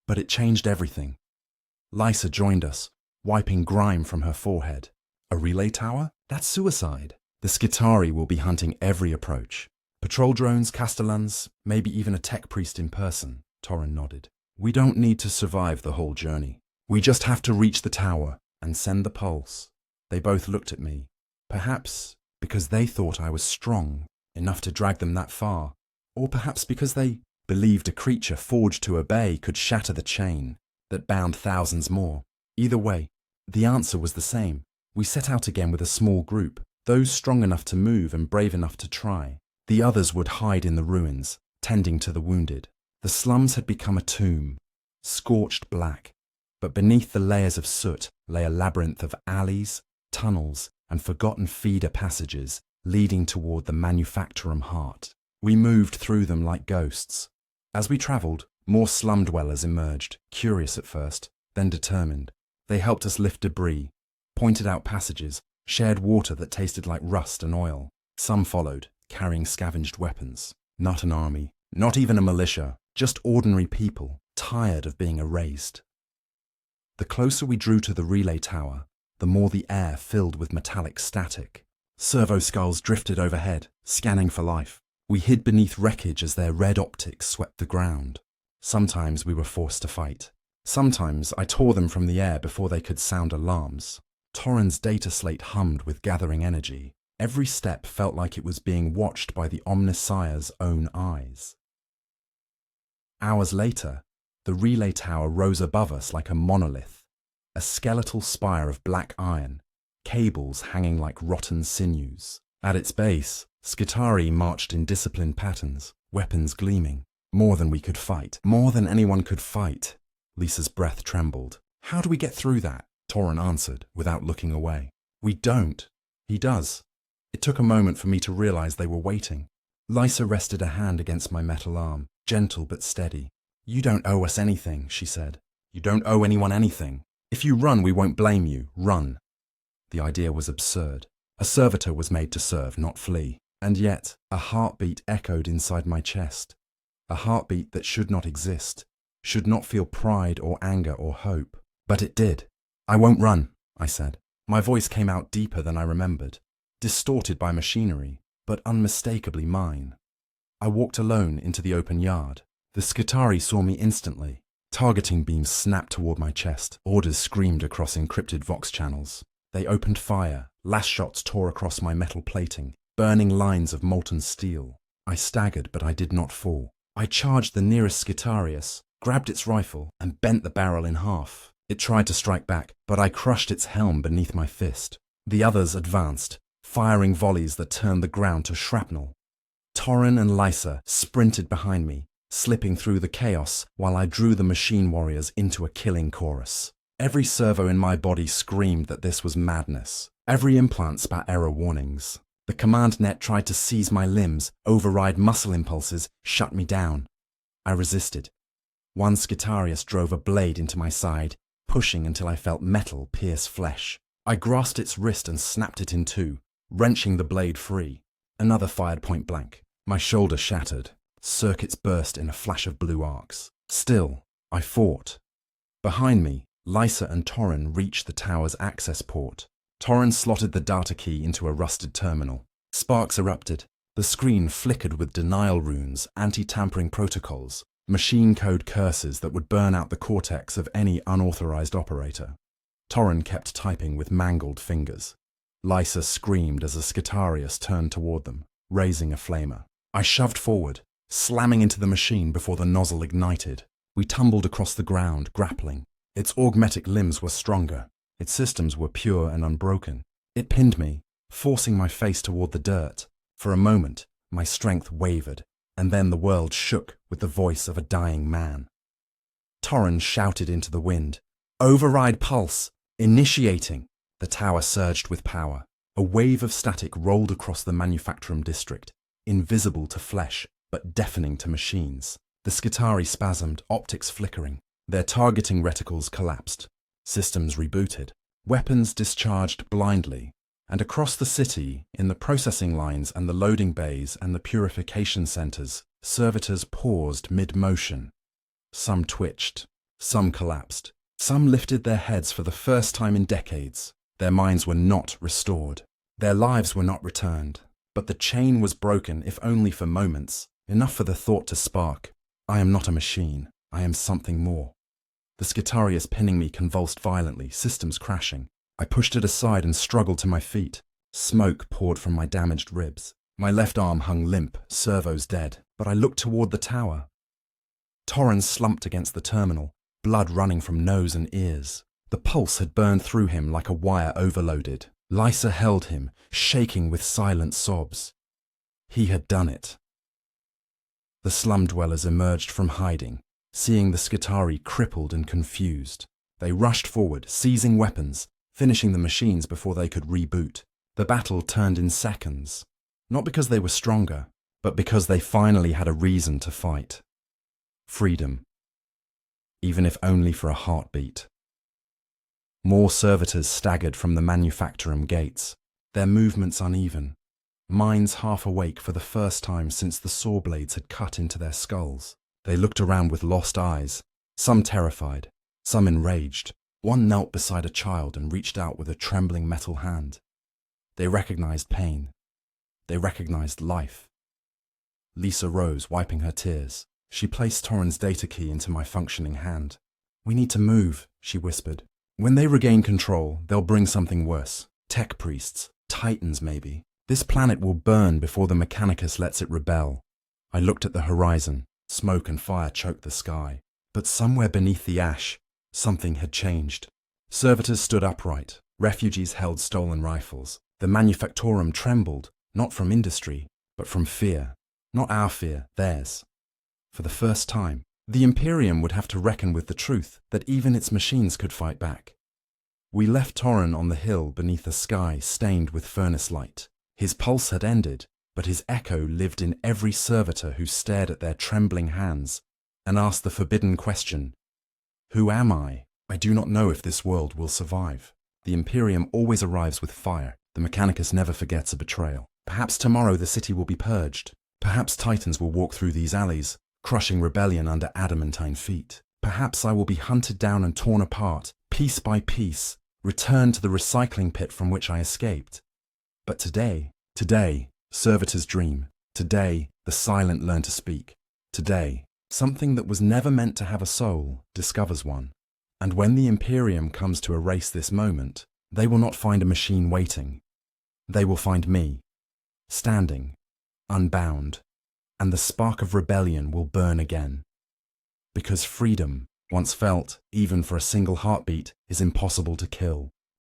But it changed everything." Lisa joined us, wiping grime from her forehead. "A relay tower? That's suicide. The Skitari will be hunting every approach. Patrol drones, castellans, maybe even a tech priest in person," Torrin nodded. "We don't need to survive the whole journey. We just have to reach the tower and send the pulse." They both looked at me, perhaps because they thought I was strong enough to drag them that far, or perhaps because they believed a creature forged to obey could shatter the chain that bound thousands more. Either way, the answer was the same. We set out again with a small group, those strong enough to move and brave enough to try. The others would hide in the ruins, tending to the wounded. The slums had become a tomb, scorched black, but beneath the layers of soot lay a labyrinth of alleys, tunnels, and forgotten feeder passages leading toward the manufactorum heart. We moved through them like ghosts. As we travelled, more slum dwellers emerged, curious at first, then determined. They helped us lift debris, pointed out passages, shared water that tasted like rust and oil. Some followed, carrying scavenged weapons. Not an army, not even a militia, just ordinary people, tired of being erased. The closer we drew to the relay tower, the more the air filled with metallic static. Servo skulls drifted overhead, scanning for life. We hid beneath wreckage as their red optics swept the ground. Sometimes we were forced to fight. Sometimes I tore them from the air before they could sound alarms. Torrin's data slate hummed with gathering energy. Every step felt like it was being watched by the Omnissiah's own eyes. Hours later, the relay tower rose above us like a monolith, a skeletal spire of black iron, cables hanging like rotten sinews. At its base, Skitari marched in disciplined patterns, weapons gleaming. More than we could fight. More than anyone could fight. Lisa's breath trembled. "How do we get through that?" Torrin answered, without looking away. "We don't. He does." It took a moment for me to realize they were waiting. Lisa rested a hand against my metal arm, gentle but steady. "You don't owe us anything," she said. "You don't owe anyone anything. If you run, we won't blame you. Run." The idea was absurd. A servitor was made to serve, not flee. And yet, a heartbeat echoed inside my chest. A heartbeat that should not exist, should not feel pride or anger or hope. But it did. "I won't run," I said. My voice came out deeper than I remembered, distorted by machinery, but unmistakably mine. I walked alone into the open yard. The Skitari saw me instantly. Targeting beams snapped toward my chest. Orders screamed across encrypted Vox channels. They opened fire. Last shots tore across my metal plating, burning lines of molten steel. I staggered, but I did not fall. I charged the nearest Skitarius, grabbed its rifle, and bent the barrel in half. It tried to strike back, but I crushed its helm beneath my fist. The others advanced, firing volleys that turned the ground to shrapnel. Torrin and Lysa sprinted behind me, slipping through the chaos while I drew the machine warriors into a killing chorus. Every servo in my body screamed that this was madness. Every implant spat error warnings. The command net tried to seize my limbs, override muscle impulses, shut me down. I resisted. One Skitarius drove a blade into my side, pushing until I felt metal pierce flesh. I grasped its wrist and snapped it in two, wrenching the blade free. Another fired point blank. My shoulder shattered. Circuits burst in a flash of blue arcs. Still, I fought. Behind me, Lysa and Torrin reached the tower's access port. Torrin slotted the data key into a rusted terminal. Sparks erupted. The screen flickered with denial runes, anti-tampering protocols, machine code curses that would burn out the cortex of any unauthorized operator. Torrin kept typing with mangled fingers. Lysa screamed as a Skitarius turned toward them, raising a flamer. I shoved forward, slamming into the machine before the nozzle ignited. We tumbled across the ground, grappling. Its augmetic limbs were stronger. Its systems were pure and unbroken. It pinned me, forcing my face toward the dirt. For a moment, my strength wavered, and then the world shook with the voice of a dying man. Torrin shouted into the wind, "Override pulse! Initiating!" The tower surged with power. A wave of static rolled across the Manufactorum district, invisible to flesh, but deafening to machines. The Skitari spasmed, optics flickering. Their targeting reticles collapsed. Systems rebooted. Weapons discharged blindly. And across the city, in the processing lines and the loading bays and the purification centers, servitors paused mid-motion. Some twitched. Some collapsed. Some lifted their heads for the first time in decades. Their minds were not restored. Their lives were not returned. But the chain was broken, if only for moments, enough for the thought to spark. I am not a machine. I am something more. The Skitarius pinning me convulsed violently, systems crashing. I pushed it aside and struggled to my feet. Smoke poured from my damaged ribs. My left arm hung limp, servos dead, but I looked toward the tower. Torrin slumped against the terminal, blood running from nose and ears. The pulse had burned through him like a wire overloaded. Lysa held him, shaking with silent sobs. He had done it. The slum dwellers emerged from hiding, seeing the Skitari crippled and confused. They rushed forward, seizing weapons, finishing the machines before they could reboot. The battle turned in seconds, not because they were stronger, but because they finally had a reason to fight. Freedom, even if only for a heartbeat. More servitors staggered from the Manufactorum gates, their movements uneven, minds half awake for the first time since the saw blades had cut into their skulls. They looked around with lost eyes, some terrified, some enraged. One knelt beside a child and reached out with a trembling metal hand. They recognized pain. They recognized life. Lysa rose, wiping her tears. She placed Torrin's data key into my functioning hand. "We need to move," she whispered. "When they regain control, they'll bring something worse. Tech priests, titans maybe. This planet will burn before the Mechanicus lets it rebel." I looked at the horizon. Smoke and fire choked the sky. But somewhere beneath the ash, something had changed. Servitors stood upright. Refugees held stolen rifles. The Manufactorum trembled, not from industry, but from fear. Not our fear, theirs. For the first time, the Imperium would have to reckon with the truth that even its machines could fight back. We left Torrin on the hill beneath a sky stained with furnace light. His pulse had ended, but his echo lived in every servitor who stared at their trembling hands and asked the forbidden question, "Who am I? I do not know if this world will survive." The Imperium always arrives with fire. The Mechanicus never forgets a betrayal. Perhaps tomorrow the city will be purged. Perhaps titans will walk through these alleys, crushing rebellion under adamantine feet. Perhaps I will be hunted down and torn apart, piece by piece, returned to the recycling pit from which I escaped. But today, servitors dream. Today, the silent learn to speak. Today, something that was never meant to have a soul discovers one. And when the Imperium comes to erase this moment, they will not find a machine waiting. They will find me, standing, unbound, and the spark of rebellion will burn again. Because freedom, once felt, even for a single heartbeat, is impossible to kill.